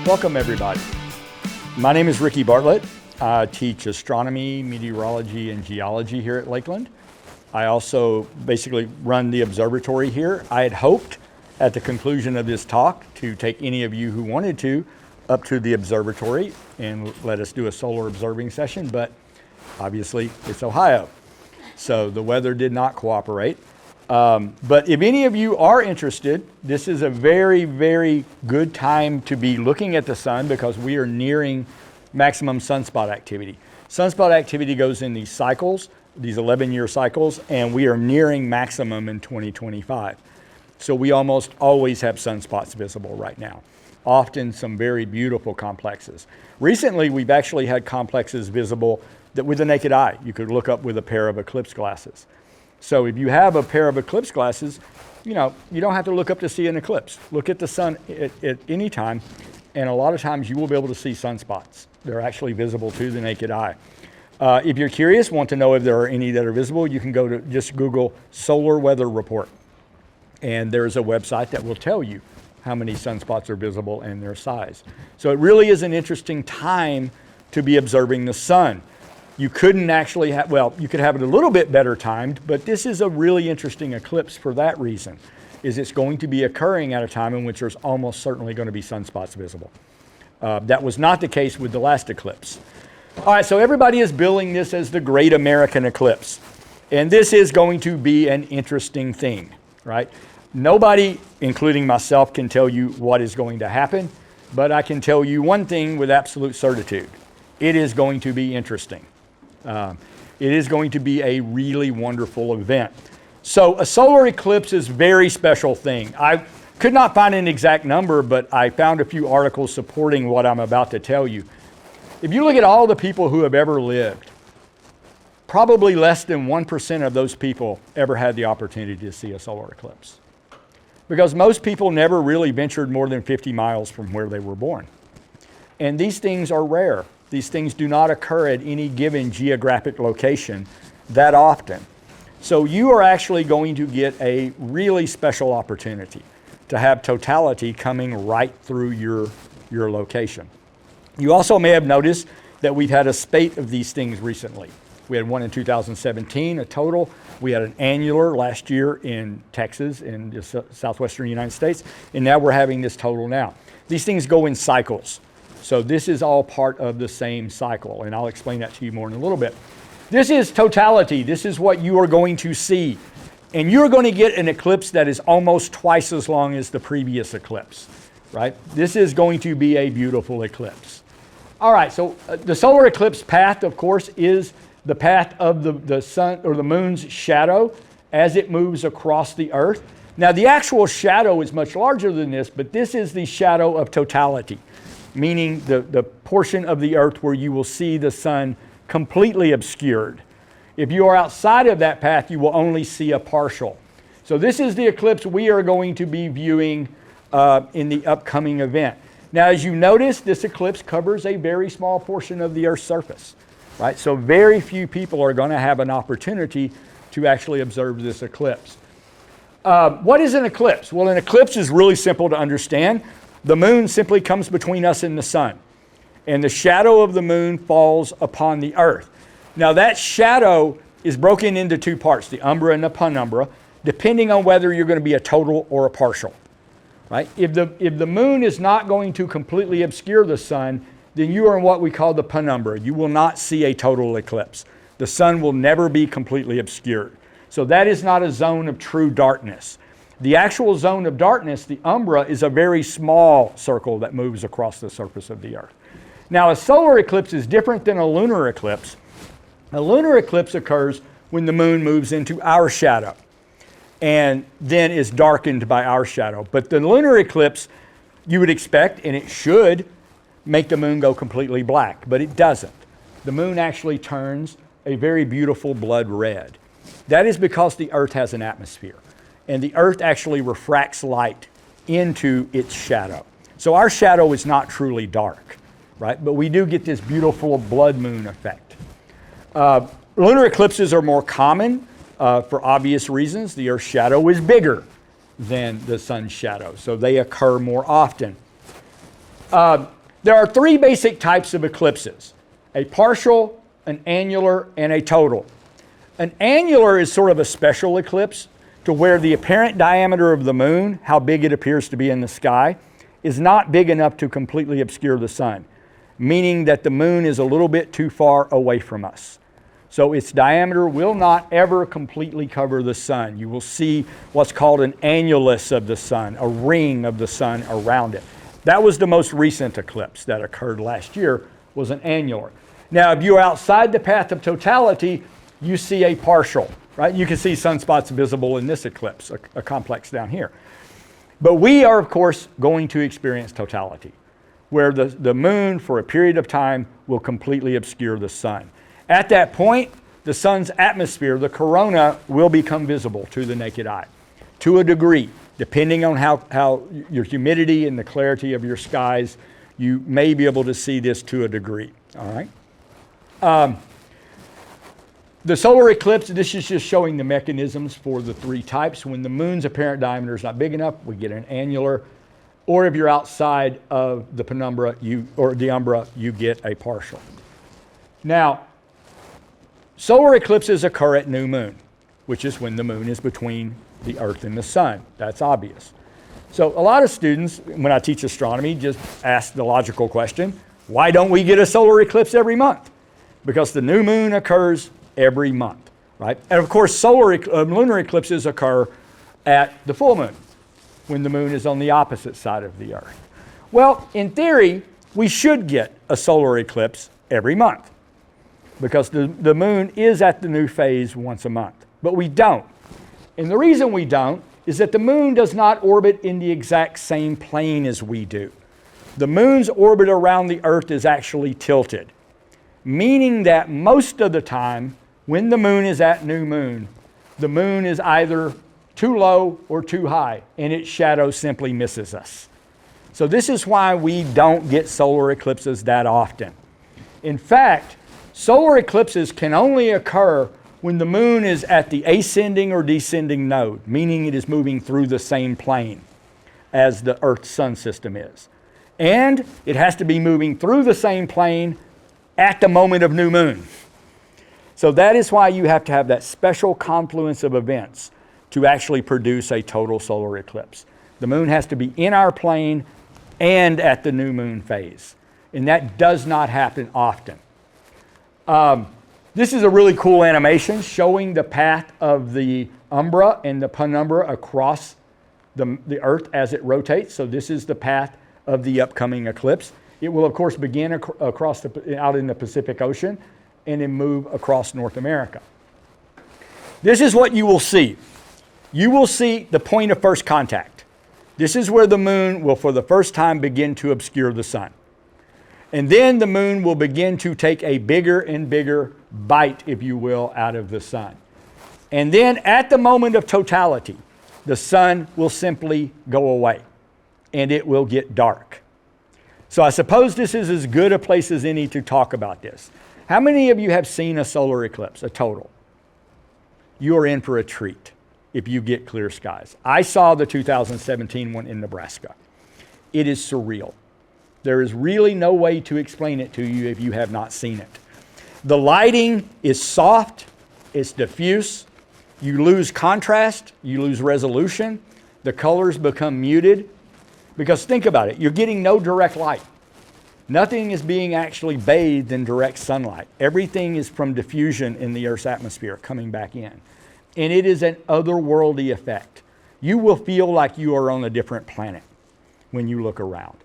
Welcome everybody. My name is Ricky Bartlett. I teach astronomy, meteorology, and geology here at Lakeland. I also basically run the observatory here. I had hoped at the conclusion of this talk to take any of you who wanted to up to the observatory and let us do a solar observing session, but obviously it's Ohio, so the weather did not cooperate. But if any of you are interested, this is a very, very good time to be looking at the sun because we are nearing maximum sunspot activity. Sunspot activity goes in these cycles, these 11-year cycles, and we are nearing maximum in 2025. So we almost always have sunspots visible right now, often some very beautiful complexes. Recently, we've actually had complexes visible that with the naked eye, you could look up with a pair of eclipse glasses. So if you have a pair of eclipse glasses, you don't have to look up to see an eclipse. Look at the sun at any time, and a lot of times you will be able to see sunspots. They're actually visible to the naked eye. If you're curious, want to know if there are any that are visible, you can go to just Google solar weather report. And there's a website that will tell you how many sunspots are visible and their size. So it really is an interesting time to be observing the sun. You couldn't actually have, well, you could have it a little bit better timed, but this is a really interesting eclipse for that reason, is it's going to be occurring at a time in which there's almost certainly going to be sunspots visible. That was not the case with the last eclipse. All right, so everybody is billing this as the Great American Eclipse. And this is going to be an interesting thing, right? Nobody, including myself, can tell you what is going to happen, but I can tell you one thing with absolute certitude. It is going to be interesting. It is going to be a really wonderful event. So a solar eclipse is a very special thing. I could not find an exact number, but I found a few articles supporting what I'm about to tell you. If you look at all the people who have ever lived, probably less than 1% of those people ever had the opportunity to see a solar eclipse. Because most people never really ventured more than 50 miles from where they were born. And these things are rare. These things do not occur at any given geographic location that often. So you are actually going to get a really special opportunity to have totality coming right through your location. You also may have noticed that we've had a spate of these things recently. We had one in 2017, a total. We had an annular last year in Texas, in the southwestern United States, and now we're having this total now. These things go in cycles. So this is all part of the same cycle, and I'll explain that to you more in a little bit. This is totality. This is what you are going to see. And you're going to get an eclipse that is almost twice as long as the previous eclipse, right? This is going to be a beautiful eclipse. All right, so the solar eclipse path, of course, is the path of the sun or the moon's shadow as it moves across the earth. Now, the actual shadow is much larger than this, but this is the shadow of totality, meaning the portion of the earth where you will see the sun completely obscured. If you are outside of that path, you will only see a partial. So this is the eclipse we are going to be viewing in the upcoming event. Now, as you notice, this eclipse covers a very small portion of the Earth's surface, right? So very few people are going to have an opportunity to actually observe this eclipse. What is an eclipse? Well, an eclipse is really simple to understand. The moon simply comes between us and the sun, and the shadow of the moon falls upon the earth. Now that shadow is broken into two parts, the umbra and the penumbra, depending on whether you're going to be a total or a partial, right? If the moon is not going to completely obscure the sun, then you are in what we call the penumbra. You will not see a total eclipse. The sun will never be completely obscured. So that is not a zone of true darkness. The actual zone of darkness, the umbra, is a very small circle that moves across the surface of the earth. Now, a solar eclipse is different than a lunar eclipse. A lunar eclipse occurs when the moon moves into our shadow and then is darkened by our shadow. But the lunar eclipse, you would expect, and it should, make the moon go completely black, but it doesn't. The moon actually turns a very beautiful blood red. That is because the earth has an atmosphere. And the earth actually refracts light into its shadow. So our shadow is not truly dark, right? But we do get this beautiful blood moon effect. Lunar eclipses are more common for obvious reasons. The Earth's shadow is bigger than the sun's shadow, so they occur more often. There are three basic types of eclipses: a partial, an annular, and a total. An annular is sort of a special eclipse to where the apparent diameter of the moon, how big it appears to be in the sky, is not big enough to completely obscure the sun, meaning that the moon is a little bit too far away from us. So its diameter will not ever completely cover the sun. You will see what's called an annulus of the sun, a ring of the sun around it. That was the most recent eclipse that occurred last year, was an annular. Now, if you're outside the path of totality, you see a partial, right? You can see sunspots visible in this eclipse, a complex down here. But we are, of course, going to experience totality, where the moon, for a period of time, will completely obscure the sun. At that point, the sun's atmosphere, the corona, will become visible to the naked eye, to a degree. Depending on how your humidity and the clarity of your skies, you may be able to see this to a degree, all right? The solar eclipse, this is just showing the mechanisms for the three types. When the moon's apparent diameter is not big enough, we get an annular. Or if you're outside of the penumbra, or the umbra, you get a partial. Now, solar eclipses occur at new moon, which is when the moon is between the earth and the sun. That's obvious. So a lot of students, when I teach astronomy, just ask the logical question, why don't we get a solar eclipse every month? Because the new moon occurs every month, right? And of course, lunar eclipses occur at the full moon, when the moon is on the opposite side of the earth. Well, in theory, we should get a solar eclipse every month, because the moon is at the new phase once a month, but we don't. And the reason we don't is that the moon does not orbit in the exact same plane as we do. The moon's orbit around the earth is actually tilted, meaning that most of the time, when the moon is at new moon, the moon is either too low or too high, and its shadow simply misses us. So this is why we don't get solar eclipses that often. In fact, solar eclipses can only occur when the moon is at the ascending or descending node, meaning it is moving through the same plane as the Earth-Sun system is. And it has to be moving through the same plane at the moment of new moon. So that is why you have to have that special confluence of events to actually produce a total solar eclipse. The moon has to be in our plane and at the new moon phase. And that does not happen often. This is a really cool animation showing the path of the umbra and the penumbra across the Earth as it rotates. So this is the path of the upcoming eclipse. It will, of course, begin out in the Pacific Ocean and then move across North America. This is what you will see. You will see the point of first contact. This is where the moon will, for the first time, begin to obscure the sun. And then the moon will begin to take a bigger and bigger bite, if you will, out of the sun. And then at the moment of totality, the sun will simply go away and it will get dark. So I suppose this is as good a place as any to talk about this. How many of you have seen a solar eclipse, a total? You are in for a treat if you get clear skies. I saw the 2017 one in Nebraska. It is surreal. There is really no way to explain it to you if you have not seen it. The lighting is soft, it's diffuse, you lose contrast, you lose resolution, the colors become muted. Because think about it, you're getting no direct light. Nothing is being actually bathed in direct sunlight. Everything is from diffusion in the Earth's atmosphere coming back in. And it is an otherworldly effect. You will feel like you are on a different planet when you look around.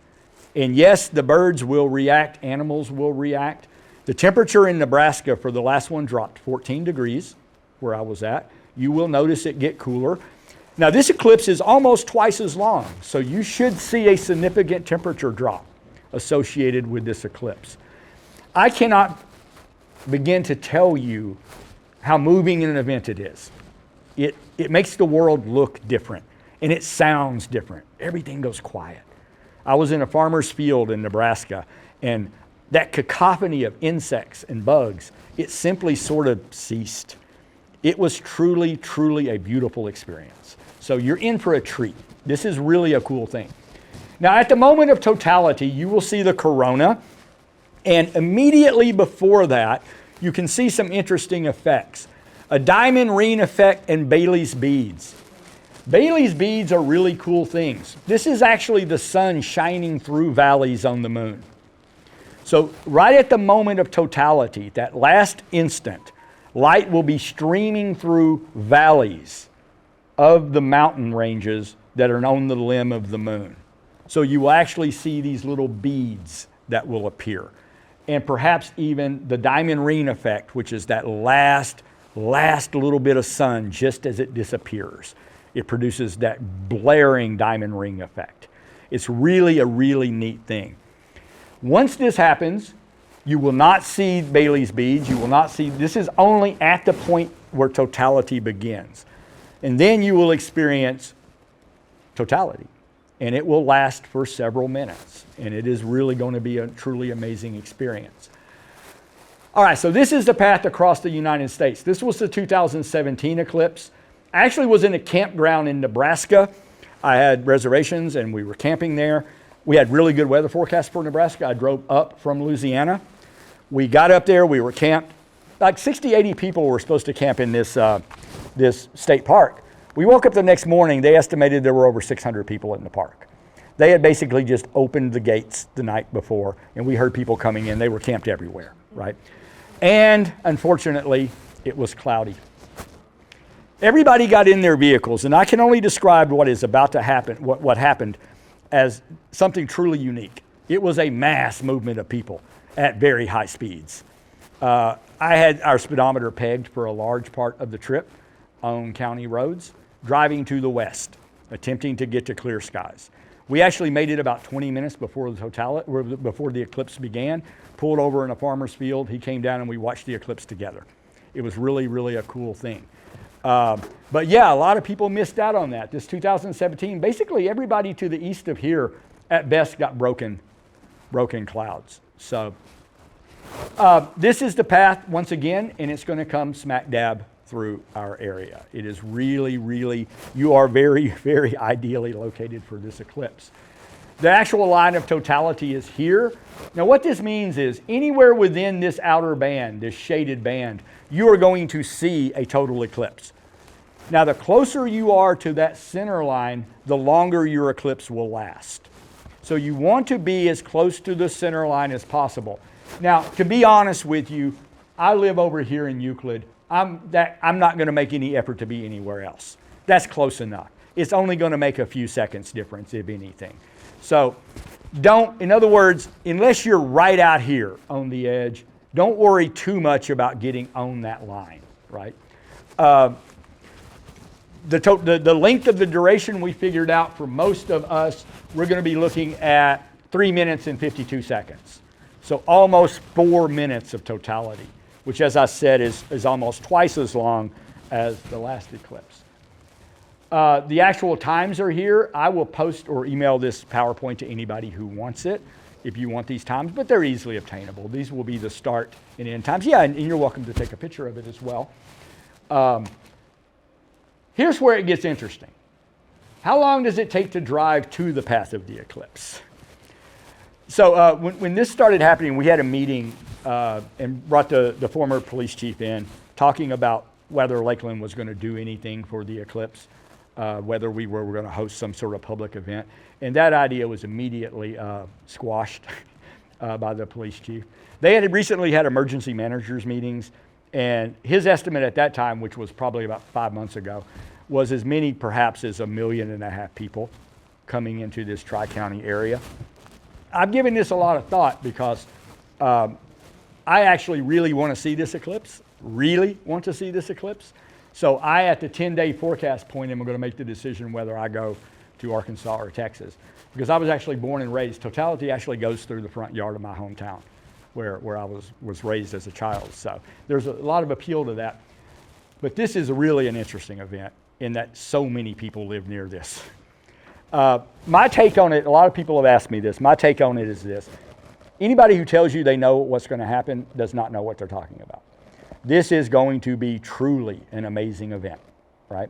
And yes, the birds will react, animals will react. The temperature in Nebraska for the last one dropped 14 degrees, where I was at. You will notice it get cooler. Now this eclipse is almost twice as long, so you should see a significant temperature drop associated with this eclipse. I cannot begin to tell you how moving an event it is. It makes the world look different, and it sounds different. Everything goes quiet. I was in a farmer's field in Nebraska, and that cacophony of insects and bugs, it simply sort of ceased. It was truly, truly a beautiful experience. So you're in for a treat. This is really a cool thing. Now, at the moment of totality, you will see the corona, and immediately before that, you can see some interesting effects. A diamond ring effect and Baily's beads. Baily's beads are really cool things. This is actually the sun shining through valleys on the moon. So right at the moment of totality, that last instant, light will be streaming through valleys of the mountain ranges that are on the limb of the moon. So you will actually see these little beads that will appear. And perhaps even the diamond ring effect, which is that last little bit of sun just as it disappears. It produces that blaring diamond ring effect. It's really a really neat thing. Once this happens, you will not see Baily's beads. You will not see, this is only at the point where totality begins. And then you will experience totality. And it will last for several minutes. And it is really going to be a truly amazing experience. All right, so this is the path across the United States. This was the 2017 eclipse. I actually was in a campground in Nebraska. I had reservations and we were camping there. We had really good weather forecasts for Nebraska. I drove up from Louisiana. We got up there, we were camped. Like 60, 80 people were supposed to camp in this state park. We woke up the next morning, they estimated there were over 600 people in the park. They had basically just opened the gates the night before, and we heard people coming in. They were camped everywhere, right? And unfortunately, it was cloudy. Everybody got in their vehicles, and I can only describe what is about to happen, what happened, as something truly unique. It was a mass movement of people at very high speeds. I had our speedometer pegged for a large part of the trip on county roads, driving to the west, attempting to get to clear skies. We actually made it about 20 minutes before the eclipse began, pulled over in a farmer's field. He came down and we watched the eclipse together. It was really, really a cool thing. But yeah, a lot of people missed out on that. This 2017, basically everybody to the east of here at best got broken clouds. So this is the path once again, and it's going to come smack dab through our area. It is really, really, you are very, very ideally located for this eclipse. The actual line of totality is here. Now what this means is anywhere within this outer band, this shaded band, you are going to see a total eclipse. Now the closer you are to that center line, the longer your eclipse will last. So you want to be as close to the center line as possible. Now, to be honest with you, I live over here in Euclid. I'm not going to make any effort to be anywhere else. That's close enough. It's only going to make a few seconds difference, if anything. So in other words, unless you're right out here on the edge, don't worry too much about getting on that line, right? The length of the duration we figured out for most of us, we're going to be looking at 3 minutes and 52 seconds. So almost 4 minutes of totality, which as I said is almost twice as long as the last eclipse. The actual times are here. I will post or email this PowerPoint to anybody who wants it if you want these times, but they're easily obtainable. These will be the start and end times. Yeah, and you're welcome to take a picture of it as well. Here's where it gets interesting. How long does it take to drive to the path of the eclipse? So when this started happening, we had a meeting and brought the former police chief in, talking about whether Lakeland was going to do anything for the eclipse, whether we were going to host some sort of public event. And that idea was immediately squashed by the police chief. They had recently had emergency managers meetings, and his estimate at that time, which was probably about 5 months ago, was as many perhaps as 1.5 million people coming into this Tri-County area. I've given this a lot of thought because I actually really want to see this eclipse, So I, at the 10-day forecast point, am going to make the decision whether I go to Arkansas or Texas. Because I was actually born and raised. Totality actually goes through the front yard of my hometown where I was raised as a child. So there's a lot of appeal to that. But this is really an interesting event in that so many people live near this. My take on it, a lot of people have asked me this. My take on it is this. Anybody who tells you they know what's going to happen does not know what they're talking about. This is going to be truly an amazing event. right?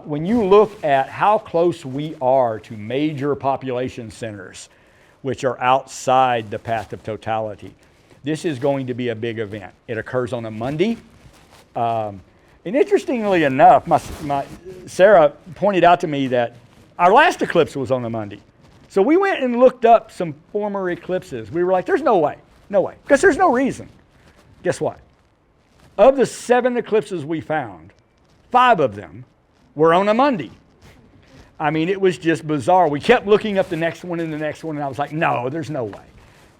When you look at how close we are to major population centers, which are outside the path of totality, this is going to be a big event. It occurs on a Monday. And interestingly enough, Sarah pointed out to me that our last eclipse was on a Monday. So we went and looked up some former eclipses. We were like, there's no way, because there's no reason. Guess what? Of the 7 eclipses we found, 5 of them were on a Monday. I mean, it was just bizarre. We kept looking up the next one and the next one, and I was like, no, there's no way.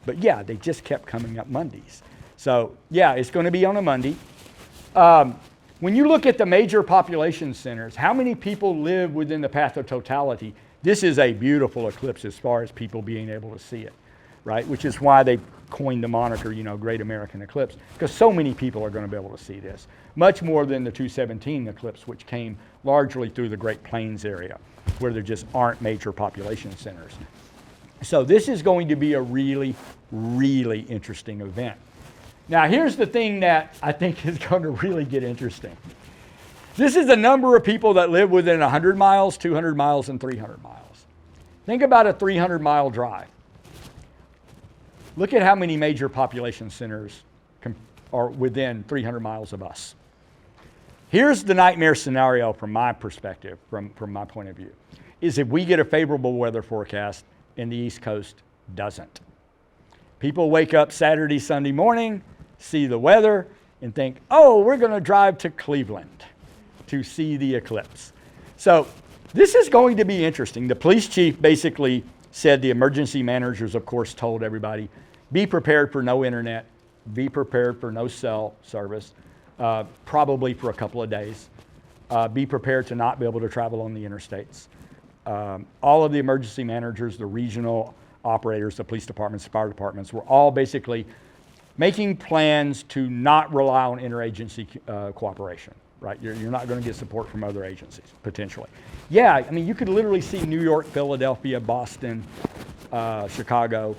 But yeah, they just kept coming up Mondays. So yeah, it's going to be on a Monday. When you look at the major population centers, how many people live within the path of totality? This is a beautiful eclipse as far as people being able to see it, right? Which is why they coined the moniker, Great American Eclipse, because so many people are going to be able to see this. Much more than the 217 eclipse, which came largely through the Great Plains area, where there just aren't major population centers. So this is going to be a really, really interesting event. Now here's the thing that I think is going to really get interesting. This is the number of people that live within 100 miles, 200 miles, and 300 miles. Think about a 300-mile drive. Look at how many major population centers are within 300 miles of us. Here's the nightmare scenario from my perspective, from my point of view, is if we get a favorable weather forecast and the East Coast doesn't. People wake up Saturday, Sunday morning, see the weather, and think, oh, we're going to drive to Cleveland to see the eclipse. So this is going to be interesting. The police chief basically said the emergency managers, of course, told everybody, be prepared for no internet, be prepared for no cell service, probably for a couple of days. Be prepared to not be able to travel on the interstates. All of the emergency managers, the regional operators, the police departments, fire departments, were all basically making plans to not rely on interagency cooperation, right? You're not going to get support from other agencies, potentially. Yeah, I mean, you could literally see New York, Philadelphia, Boston, Chicago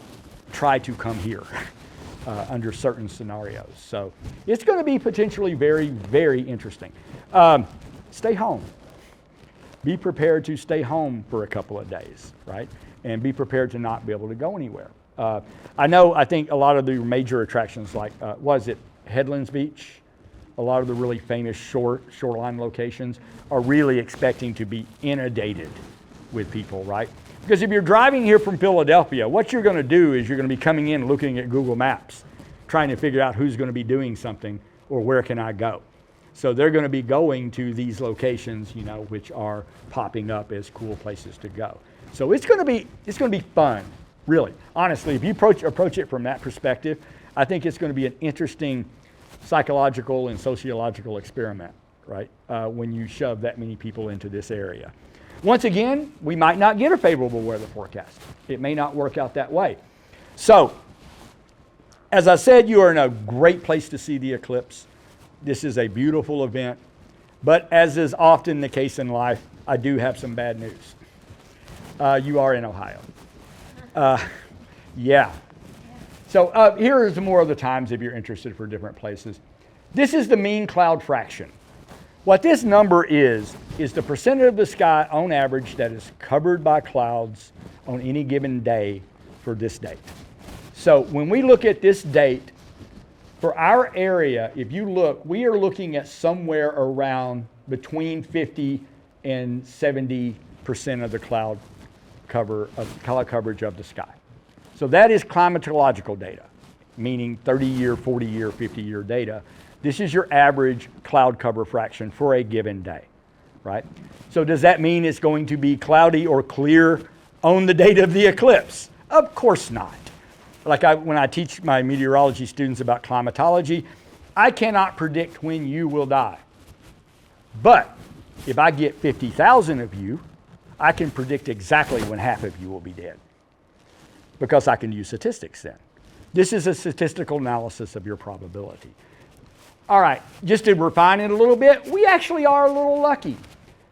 try to come here under certain scenarios. So it's going to be potentially very, very interesting. Stay home. Be prepared to stay home for a couple of days, right? And be prepared to not be able to go anywhere. I think a lot of the major attractions like, was it Headlands Beach? A lot of the really famous shoreline locations are really expecting to be inundated with people, right? Because if you're driving here from Philadelphia, what you're going to do is you're going to be coming in looking at Google Maps, trying to figure out who's going to be doing something or where can I go. So they're going to be going to these locations, which are popping up as cool places to go. So it's going to be fun, really. Honestly, if you approach it from that perspective, I think it's going to be an interesting psychological and sociological experiment, right? When you shove that many people into this area. Once again, we might not get a favorable weather forecast. It may not work out that way. So, as I said, you are in a great place to see the eclipse. This is a beautiful event, but as is often the case in life, I do have some bad news. You are in Ohio. Yeah. So here are some more of the times if you're interested for different places. This is the mean cloud fraction. What this number is the percentage of the sky on average that is covered by clouds on any given day for this date. So when we look at this date, for our area, if you look, we are looking at somewhere around between 50 and 70% of the cloud coverage of the sky. So that is climatological data, meaning 30-year, 40-year, 50-year data. This is your average cloud cover fraction for a given day, right? So does that mean it's going to be cloudy or clear on the date of the eclipse? Of course not. When I teach my meteorology students about climatology, I cannot predict when you will die. But if I get 50,000 of you, I can predict exactly when half of you will be dead, because I can use statistics then. This is a statistical analysis of your probability. All right, just to refine it a little bit, we actually are a little lucky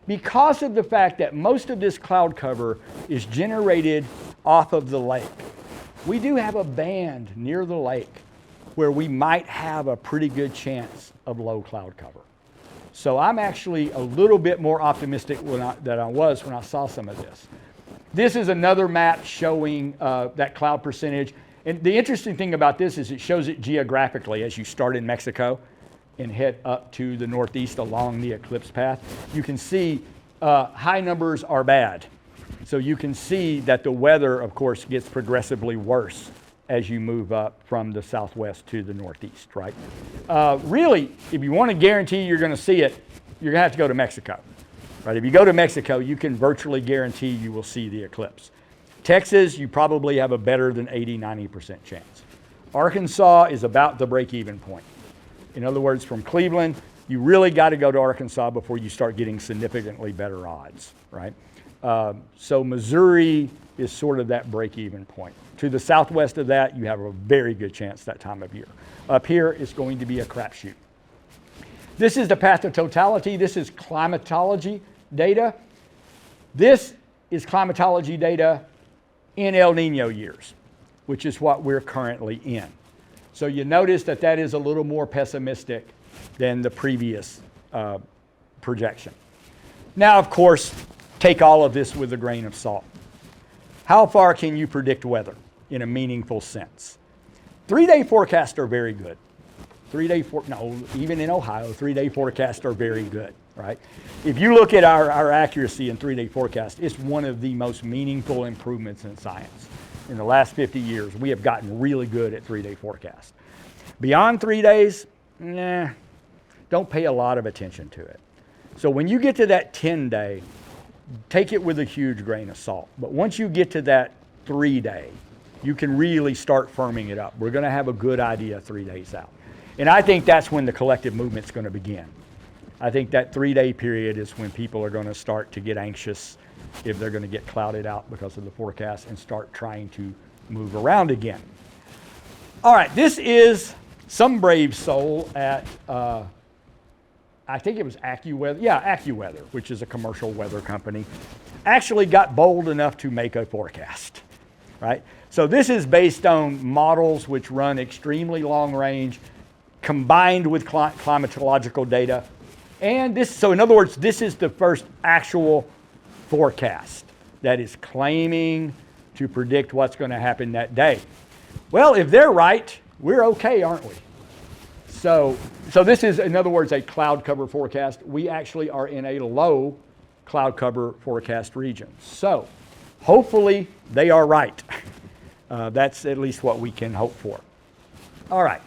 because of the fact that most of this cloud cover is generated off of the lake. We do have a band near the lake where we might have a pretty good chance of low cloud cover. So I'm actually a little bit more optimistic than I was when I saw some of this. This is another map showing that cloud percentage. And the interesting thing about this is it shows it geographically as you start in Mexico and head up to the northeast along the eclipse path. You can see high numbers are bad. So you can see that the weather, of course, gets progressively worse as you move up from the southwest to the northeast, right? Really, if you want to guarantee you're going to see it, you're going to have to go to Mexico, right? If you go to Mexico, you can virtually guarantee you will see the eclipse. Texas, you probably have a better than 80-90% chance. Arkansas is about the break-even point. In other words, from Cleveland, you really got to go to Arkansas before you start getting significantly better odds, right? So Missouri is sort of that break-even point. To the southwest of that, you have a very good chance that time of year. Up here, it's going to be a crapshoot. This is the path of totality. This is climatology data. This is climatology data in El Nino years, which is what we're currently in. So you notice that that is a little more pessimistic than the previous projection. Now, of course, take all of this with a grain of salt. How far can you predict weather in a meaningful sense? 3-day forecasts are very good. Even in Ohio, 3-day forecasts are very good, right? If you look at our accuracy in 3-day forecast, it's one of the most meaningful improvements in science. In the last 50 years, we have gotten really good at 3-day forecast. Beyond 3 days, don't pay a lot of attention to it. So when you get to that 10-day, take it with a huge grain of salt. But once you get to that 3-day, you can really start firming it up. We're going to have a good idea 3 days out. And I think that's when the collective movement's going to begin. I think that 3-day period is when people are going to start to get anxious if they're going to get clouded out because of the forecast and start trying to move around again. All right, this is some brave soul at, I think it was AccuWeather. Yeah, AccuWeather, which is a commercial weather company, actually got bold enough to make a forecast, right? So this is based on models which run extremely long range, combined with climatological data. And this, so in other words, this is the first actual forecast that is claiming to predict what's going to happen that day. Well, if they're right, we're okay, aren't we? So this is, in other words, a cloud cover forecast. We actually are in a low cloud cover forecast region. So hopefully they are right. That's at least what we can hope for. All right.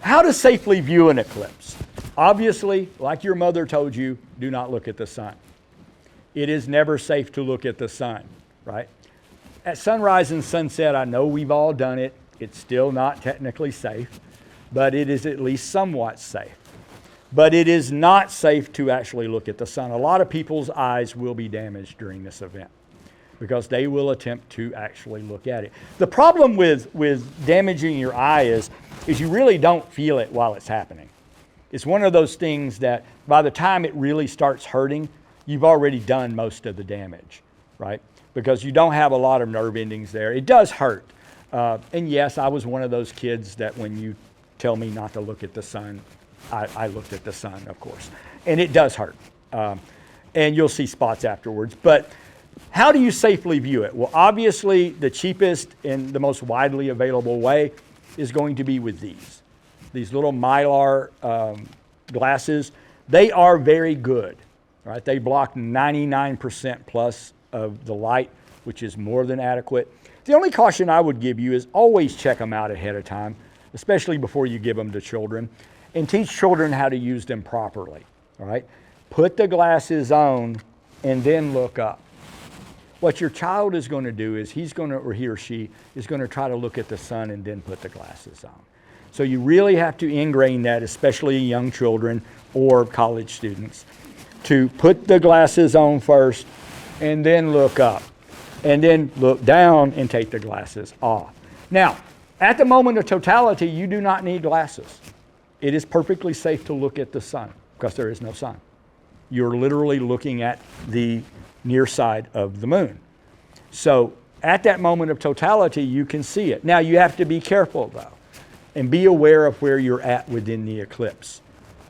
How to safely view an eclipse? Obviously, like your mother told you, do not look at the sun. It is never safe to look at the sun, right? At sunrise and sunset, I know we've all done it. It's still not technically safe, but it is at least somewhat safe. But it is not safe to actually look at the sun. A lot of people's eyes will be damaged during this event because they will attempt to actually look at it. The problem with damaging your eye is you really don't feel it while it's happening. It's one of those things that by the time it really starts hurting, you've already done most of the damage, right? Because you don't have a lot of nerve endings there. It does hurt. And yes, I was one of those kids that when you tell me not to look at the sun, I looked at the sun, of course. And it does hurt. And you'll see spots afterwards. But how do you safely view it? Well, obviously, the cheapest and the most widely available way is going to be with these little Mylar glasses. They are very good, right? They block 99% plus of the light, which is more than adequate. The only caution I would give you is always check them out ahead of time, especially before you give them to children, and teach children how to use them properly, all right? Put the glasses on and then look up. What your child is going to do is he or she is going to try to look at the sun and then put the glasses on. So you really have to ingrain that, especially young children or college students, to put the glasses on first and then look up and then look down and take the glasses off. Now, at the moment of totality, you do not need glasses. It is perfectly safe to look at the sun because there is no sun. You're literally looking at the near side of the moon. So at that moment of totality, you can see it. Now, you have to be careful, though, and be aware of where you're at within the eclipse,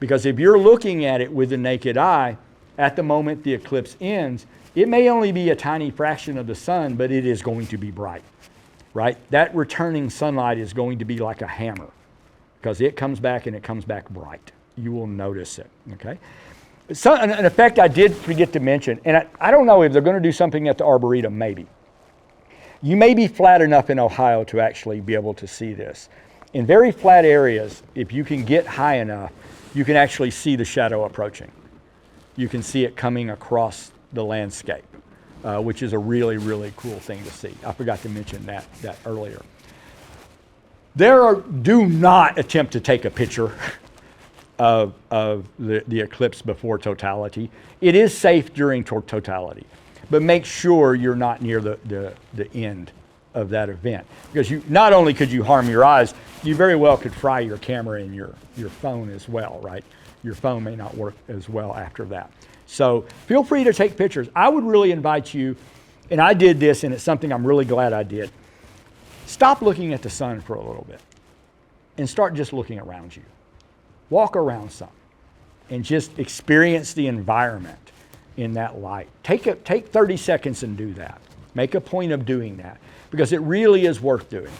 Because if you're looking at it with the naked eye, at the moment the eclipse ends, it may only be a tiny fraction of the sun, but it is going to be bright, right? That returning sunlight is going to be like a hammer because it comes back and it comes back bright. You will notice it, okay? So, an effect I did forget to mention, and I don't know if they're going to do something at the Arboretum, maybe. You may be flat enough in Ohio to actually be able to see this. In very flat areas, if you can get high enough, you can actually see the shadow approaching. You can see it coming across the landscape, which is a really, really cool thing to see. I forgot to mention that earlier. Do not attempt to take a picture of the eclipse before totality. It is safe during totality, but make sure you're not near the end of that event, because you not only could you harm your eyes, you very well could fry your camera and your phone as well, right? Your phone may not work as well after that. So feel free to take pictures. I would really invite you, and I did this, and it's something I'm really glad I did. Stop looking at the sun for a little bit and start just looking around you. Walk around some and just experience the environment in that light. Take 30 seconds and do that. Make a point of doing that because it really is worth doing.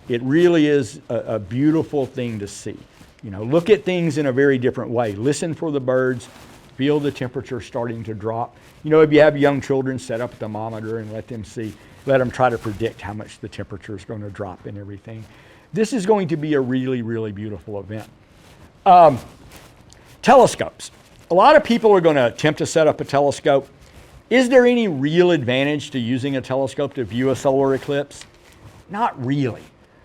It really is a beautiful thing to see. You know, look at things in a very different way. Listen for the birds. Feel the temperature starting to drop. You know, if you have young children, set up a thermometer and let them try to predict how much the temperature is going to drop and everything. This is going to be a really, really beautiful event. Telescopes. A lot of people are going to attempt to set up a telescope. Is there any real advantage to using a telescope to view a solar eclipse? Not really,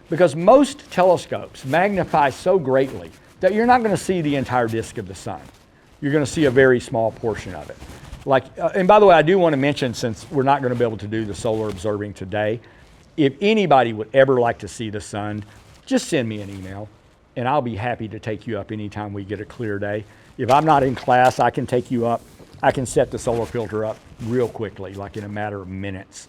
because most telescopes magnify so greatly that you're not going to see the entire disk of the sun. You're going to see a very small portion of it. And by the way, I do want to mention, since we're not going to be able to do the solar observing today, if anybody would ever like to see the sun, just send me an email and I'll be happy to take you up anytime we get a clear day. If I'm not in class, I can take you up. I can set the solar filter up real quickly, like in a matter of minutes.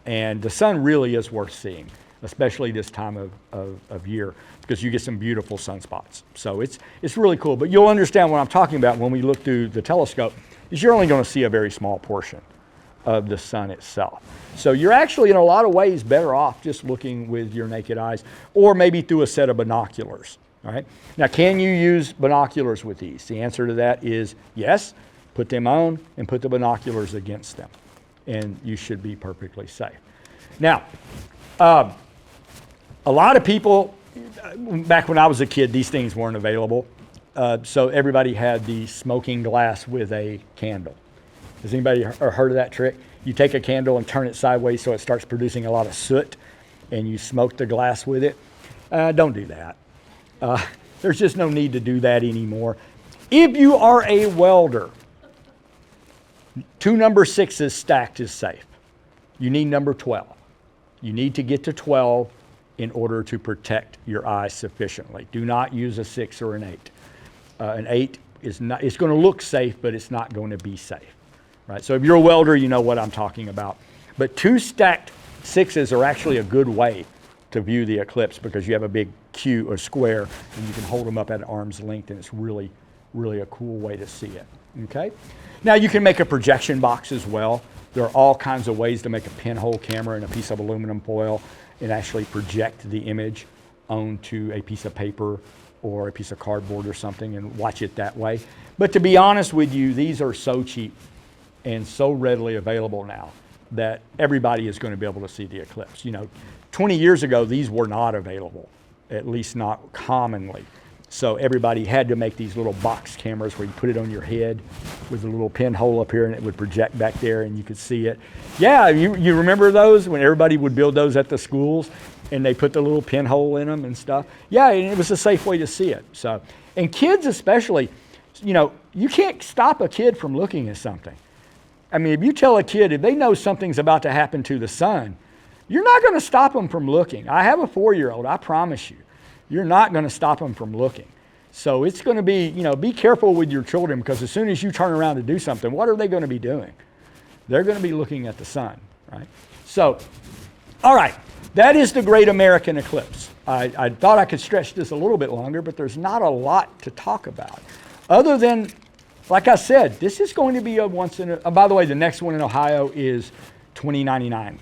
And the sun really is worth seeing, especially this time of year, because you get some beautiful sunspots. So it's really cool. But you'll understand what I'm talking about when we look through the telescope, is you're only going to see a very small portion of the sun itself. So you're actually in a lot of ways better off just looking with your naked eyes, or maybe through a set of binoculars. All right. Now, can you use binoculars with these? The answer to that is yes. Put them on and put the binoculars against them, and you should be perfectly safe. Now, a lot of people, back when I was a kid, these things weren't available. So everybody had the smoking glass with a candle. Has anybody heard of that trick? You take a candle and turn it sideways so it starts producing a lot of soot, and you smoke the glass with it. Don't do that. There's just no need to do that anymore. If you are a welder, 2 number 6s stacked is safe. You need number 12. You need to get to 12 in order to protect your eyes sufficiently. Do not use a 6 or an 8. An 8 is not, it's going to look safe, but it's not going to be safe. Right? So if you're a welder, you know what I'm talking about. But 2 stacked 6s are actually a good way to view the eclipse, because you have a big cube or square and you can hold them up at arm's length, and it's really, really a cool way to see it. Okay? Now you can make a projection box as well. There are all kinds of ways to make a pinhole camera and a piece of aluminum foil and actually project the image onto a piece of paper or a piece of cardboard or something and watch it that way. But to be honest with you, these are so cheap and so readily available now that everybody is going to be able to see the eclipse. You know, 20 years ago, these were not available, at least not commonly. So everybody had to make these little box cameras where you put it on your head with a little pinhole up here, and it would project back there and you could see it. Yeah, you remember those when everybody would build those at the schools and they put the little pinhole in them and stuff? Yeah, and it was a safe way to see it. So, and kids especially, you know, you can't stop a kid from looking at something. I mean, if you tell a kid, if they know something's about to happen to the sun, you're not going to stop them from looking. I have a 4-year-old, I promise you. You're not going to stop them from looking. So it's going to be, you know, be careful with your children, because as soon as you turn around to do something, what are they going to be doing? They're going to be looking at the sun, right? So, all right, that is the Great American Eclipse. I thought I could stretch this a little bit longer, but there's not a lot to talk about. Other than, like I said, this is going to be a once in a, by the way, the next one in Ohio is 2099,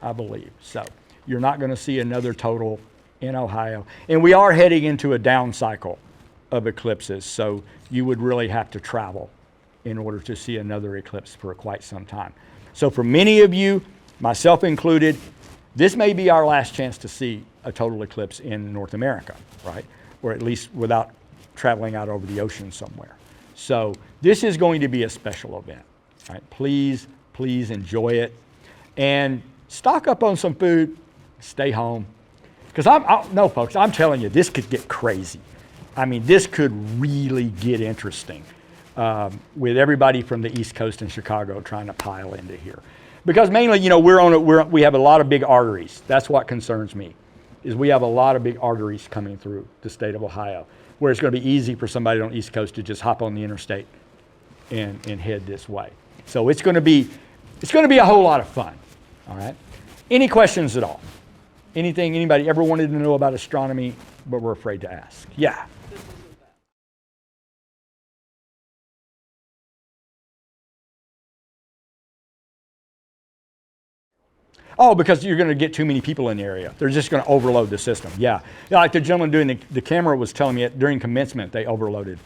I believe. So you're not going to see another total in Ohio. And we are heading into a down cycle of eclipses. So you would really have to travel in order to see another eclipse for quite some time. So for many of you, myself included, this may be our last chance to see a total eclipse in North America, right? Or at least without traveling out over the ocean somewhere. So this is going to be a special event, right? Please, please enjoy it. And stock up on some food, stay home. Because no, folks, I'm telling you, this could get crazy. I mean, this could really get interesting with everybody from the East Coast and Chicago trying to pile into here. Because mainly, you know, we have a lot of big arteries. That's what concerns me, is we have a lot of big arteries coming through the state of Ohio, where it's going to be easy for somebody on the East Coast to just hop on the interstate and head this way. So it's going to be a whole lot of fun. All right. Any questions at all? Anything anybody ever wanted to know about astronomy, but were afraid to ask? Yeah. Oh, because you're going to get too many people in the area. They're just going to overload the system. Yeah. Like the gentleman doing the camera was telling me during commencement, they overloaded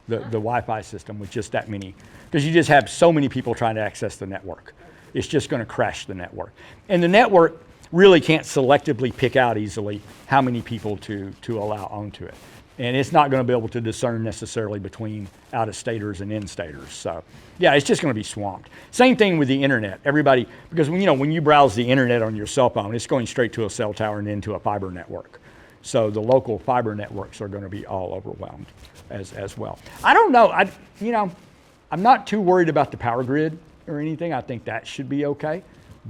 the Wi-Fi system with just that many. Because you just have so many people trying to access the network. It's just going to crash the network. And the network really can't selectively pick out easily how many people to allow onto it. And it's not going to be able to discern necessarily between out-of-staters and in-staters. So, yeah, it's just going to be swamped. Same thing with the internet. Everybody, because when you browse the internet on your cell phone, it's going straight to a cell tower and into a fiber network. So the local fiber networks are going to be all overwhelmed as well. I don't know. I'm not too worried about the power grid or anything. I think that should be okay.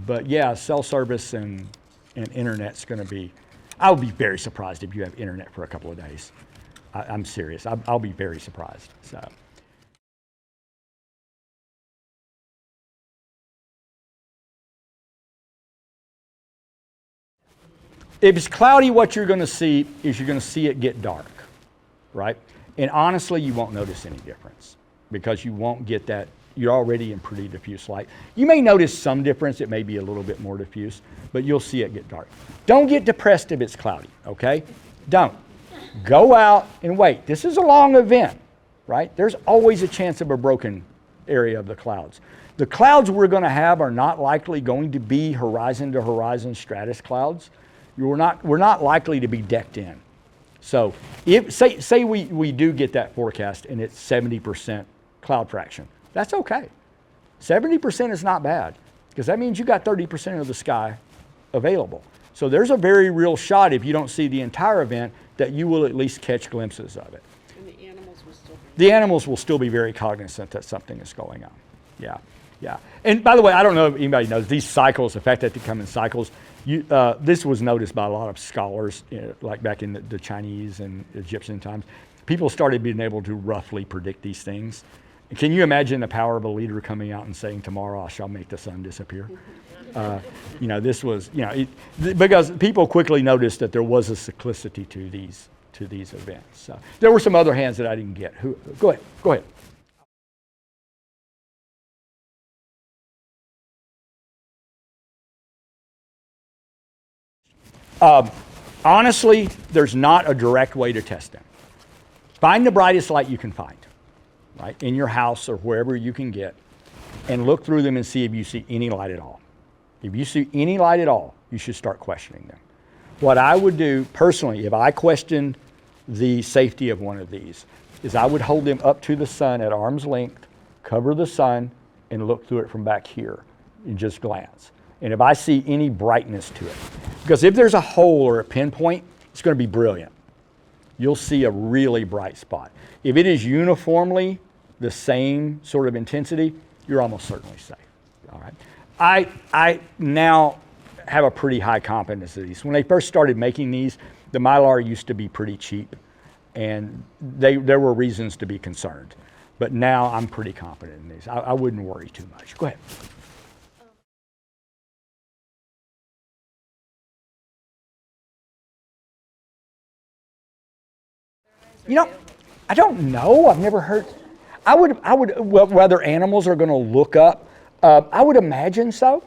But yeah, cell service and internet's going to be. I would be very surprised if you have internet for a couple of days. I'm serious. I'll be very surprised. So. If it's cloudy, what you're going to see is you're going to see it get dark, right? And honestly, you won't notice any difference because you won't get that. You're already in pretty diffuse light. You may notice some difference. It may be a little bit more diffuse, but you'll see it get dark. Don't get depressed if it's cloudy, okay? Don't. Go out and wait. This is a long event, right? There's always a chance of a broken area of the clouds. The clouds we're going to have are not likely going to be horizon to horizon stratus clouds. We're not likely to be decked in. So if say we do get that forecast and it's 70% cloud fraction, that's okay. 70% is not bad because that means you got 30% of the sky available. So there's a very real shot if you don't see the entire event that you will at least catch glimpses of it. And the animals will still be. The animals will still be very cognizant that something is going on. Yeah, yeah. And by the way, I don't know if anybody knows these cycles, the fact that they come in cycles. This was noticed by a lot of scholars, like back in the Chinese and Egyptian times. People started being able to roughly predict these things. Can you imagine the power of a leader coming out and saying, "Tomorrow I shall make the sun disappear"? This was, because people quickly noticed that there was a cyclicity to these events. So there were some other hands that I didn't get. Go ahead. Honestly, there's not a direct way to test them. Find the brightest light you can find, right, in your house or wherever you can get, and look through them and see if you see any light at all. If you see any light at all, you should start questioning them. What I would do personally, if I questioned the safety of one of these, is I would hold them up to the sun at arm's length, cover the sun, and look through it from back here and just glance. And if I see any brightness to it, because if there's a hole or a pinpoint, it's going to be brilliant. You'll see a really bright spot. If it is uniformly the same sort of intensity, you're almost certainly safe. All right. I now have a pretty high confidence in these. When they first started making these, the Mylar used to be pretty cheap, and there were reasons to be concerned. But now I'm pretty confident in these. I wouldn't worry too much. Go ahead. I don't know. I've never heard. Well, whether animals are going to look up, I would imagine so.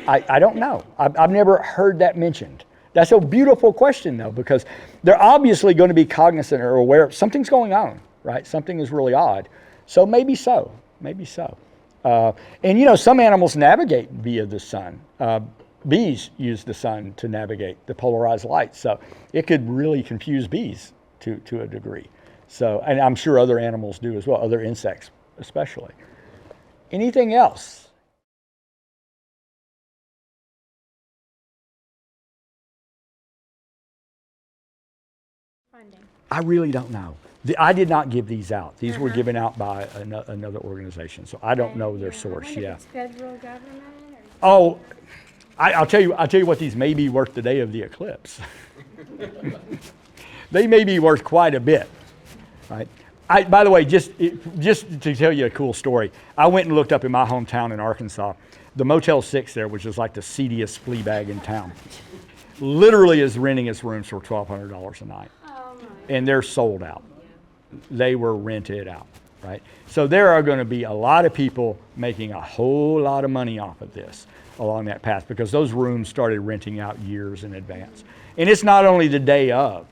I don't know. I've never heard that mentioned. That's a beautiful question, though, because they're obviously going to be cognizant or aware something's going on, right? Something is really odd. So maybe so. Maybe so. And some animals navigate via the sun. Bees use the sun to navigate the polarized light. So it could really confuse bees to a degree. So, and I'm sure other animals do as well, other insects especially. Anything else? Funding. I really don't know. I did not give these out. These were given out by another organization, so I don't know their source. I wonder Yeah. if it's federal government or Oh, I'll tell you what. These may be worth the day of the eclipse. They may be worth quite a bit, right? By the way, just to tell you a cool story, I went and looked up in my hometown in Arkansas, the Motel 6 there, which is like the seediest flea bag in town, literally is renting its rooms for $1,200 a night. oh my. And they're sold out. They were rented out, right? So there are going to be a lot of people making a whole lot of money off of this along that path because those rooms started renting out years in advance. And it's not only the day of,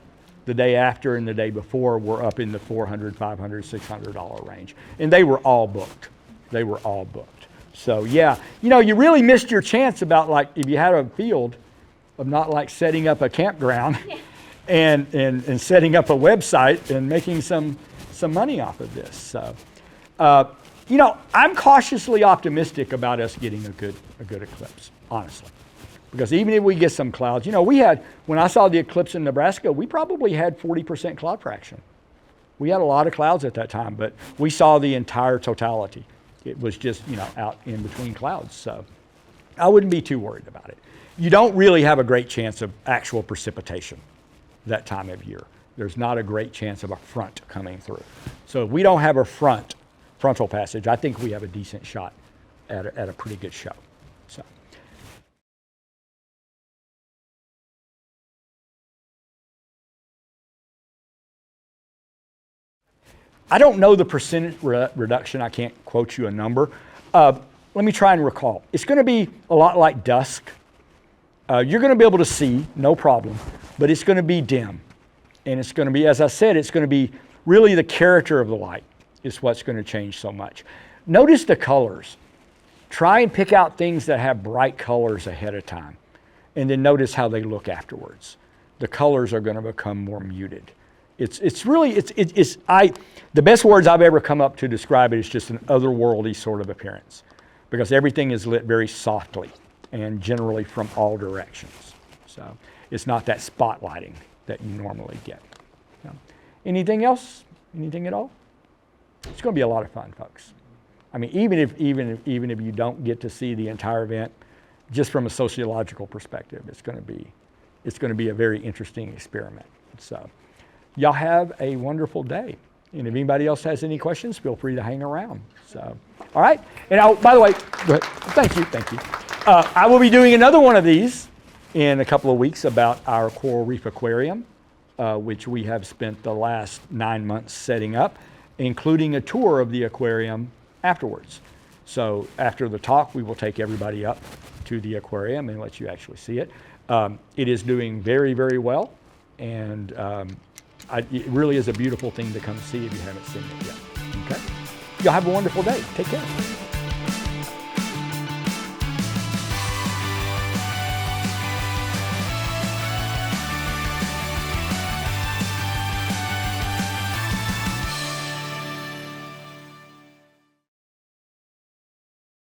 the day after and the day before were up in the $400, $500, $600 range. And they were all booked. They were all booked. So yeah, you really missed your chance about like if you had a field of not like setting up a campground and setting up a website and making some money off of this. So, I'm cautiously optimistic about us getting a good eclipse, honestly. Because even if we get some clouds, when I saw the eclipse in Nebraska, we probably had 40% cloud fraction. We had a lot of clouds at that time, but we saw the entire totality. It was just, out in between clouds. So I wouldn't be too worried about it. You don't really have a great chance of actual precipitation that time of year. There's not a great chance of a front coming through. So if we don't have a frontal passage, I think we have a decent shot at a pretty good show. So. I don't know the percentage reduction. I can't quote you a number. Let me try and recall. It's going to be a lot like dusk. You're going to be able to see, no problem, but it's going to be dim. And it's going to be, as I said, it's going to be really the character of the light is what's going to change so much. Notice the colors. Try and pick out things that have bright colors ahead of time. And then notice how they look afterwards. The colors are going to become more muted. The best words I've ever come up to describe it is just an otherworldly sort of appearance because everything is lit very softly and generally from all directions. So it's not that spotlighting that you normally get. Anything else? Anything at all? It's going to be a lot of fun, folks. I mean, even if you don't get to see the entire event, just from a sociological perspective, it's going to be a very interesting experiment. So. Y'all have a wonderful day. And if anybody else has any questions, feel free to hang around. So, all right. And by the way, go ahead. Thank you. I will be doing another one of these in a couple of weeks about our coral reef aquarium, which we have spent the last 9 months setting up, including a tour of the aquarium afterwards. So after the talk, we will take everybody up to the aquarium and let you actually see it. It is doing very, very well. And it really is a beautiful thing to come see if you haven't seen it yet. Okay? Y'all have a wonderful day. Take care.